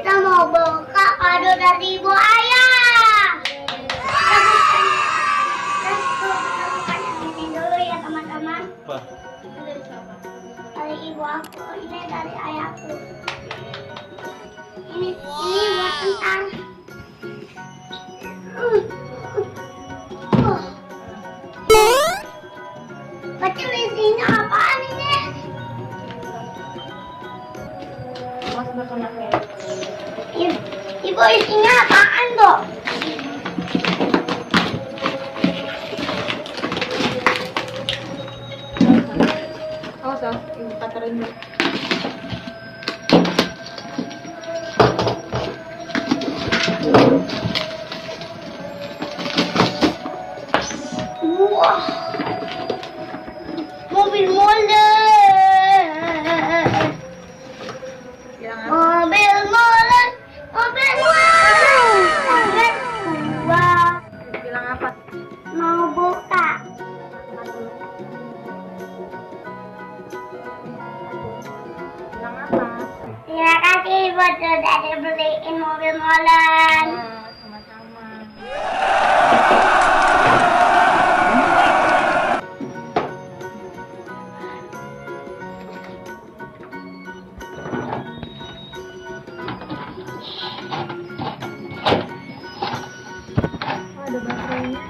kita mau buka kado dari Ibu Ayah. Kita buka yang ini dulu ya teman-teman. Apa? Dari ibu aku, ini dari ayahku. Ini buat tentang. Kecil isinya apaan ini? Ibu isinya apaan dok? Awas ya, ibu katerin dulu. Wah, Mobil-Molen. Mobil-Molen, Mobil-Molen. Wah, Bilang apa? mau buka. Bilang apa? Terima kasih Ibu sudah dibeliin Mobil-Molen. Sama-sama. Ada baterainya.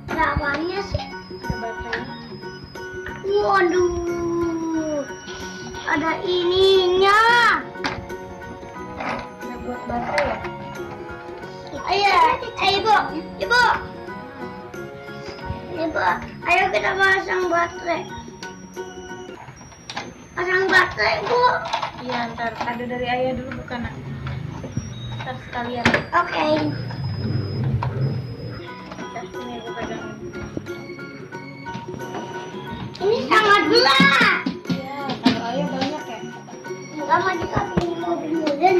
Berapanya sih? Ada baterainya. Waduh, ada ininya. Ada buat baterai ya? Ibu, ayo kita pasang baterai. Pasang baterai, Bu. Iya, ntar kado dari ayah dulu bukan nak? Ntar sekalian. Oke. Dah, ini aku pegang. Ini sangat berat. Iya, kado ayah banyak ya? Enggak mau dikasih Mobil-Molen.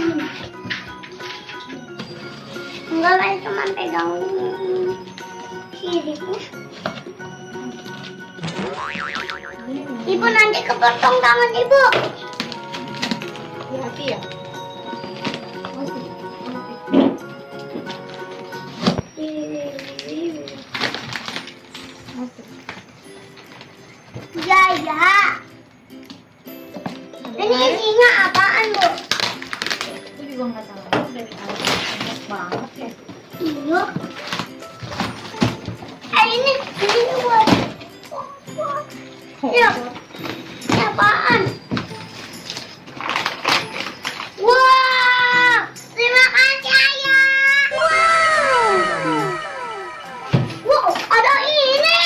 Enggak lah, cuma pegang siripnya. Ibu nanti kepotong tangan Ibu. Hati-hati ya? Ya, ya. Ini isinya apaan, Bu? Aku juga nggak tahu dari alat banyak banget ya. Iya. Ini buat. Ya. Ini apaan? Wow, terima kasih Ayah. Wow, ada ini.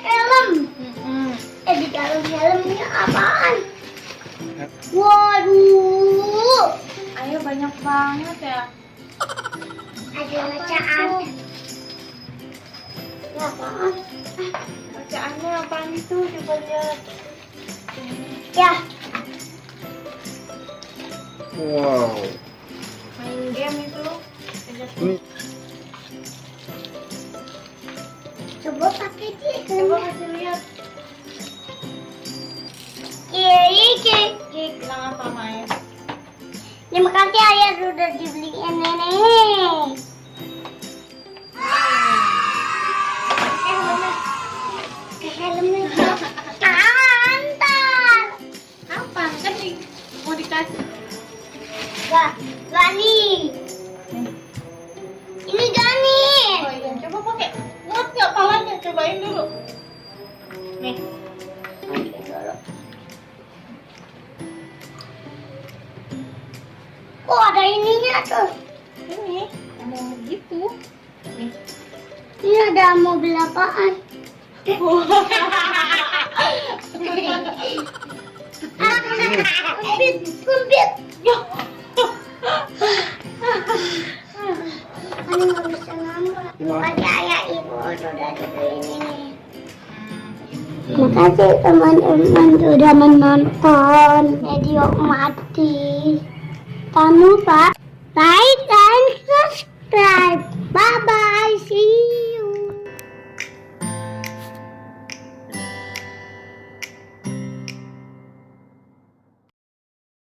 Helm. Di dalam helmnya apaan? Waduh, Ayah banyak banget ya. ada bacaan. Apaan? Bacaannya apaan itu? Coba lihat. Ya, Wow. Main game itu. Ini coba pakai dia. Coba kasih lihat. Iya. Bilang apa sama ayah? Terima kasih Ayah sudah dibeliin nenek. Helmnya antar. Kapan? Kan mau dikasih. Gani. Ini Gani. Oh iya, coba pakai. Muat nggak palanya? Cobain dulu. Nih. Oh, ada ininya tuh. Ini mau gitu. Nih. Ini ada mobil apaan? Kumpit. Yo. Ini nggak bisa nambah. Makasih Ayah Ibu sudah dibeliin ini. Makasih teman-teman sudah menonton video Mahdi. Jangan lupa like dan subscribe. Bye bye.